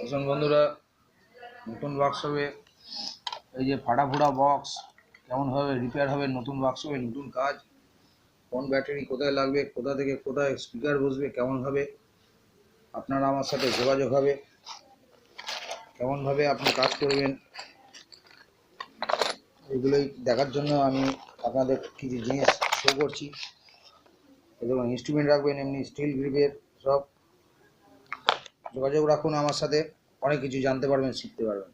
আসুন বন্ধুরা, নতুন ওয়ার্কশপে এই যে ফাটা ফোড়া বক্স কেমনভাবে রিপেয়ার হবে, নতুন ওয়ার্কশপে নতুন কাজ, কোন ব্যাটারি কোথায় লাগবে, কোথা থেকে কোথায় স্পিকার বসবে, কেমনভাবে আপনারা আমার সাথে যোগাযোগ হবে, কেমনভাবে আপনি কাজ করবেন, এগুলোই দেখার জন্য আমি আপনাদের কিছু জিনিস শো করছি। এবং ইনস্ট্রুমেন্ট রাখবেন এমনি স্টিল গ্রিপের সব। যোগাযোগ রাখুন আমার সাথে, অনেক কিছু জানতে পারবেন, শিখতে পারবেন।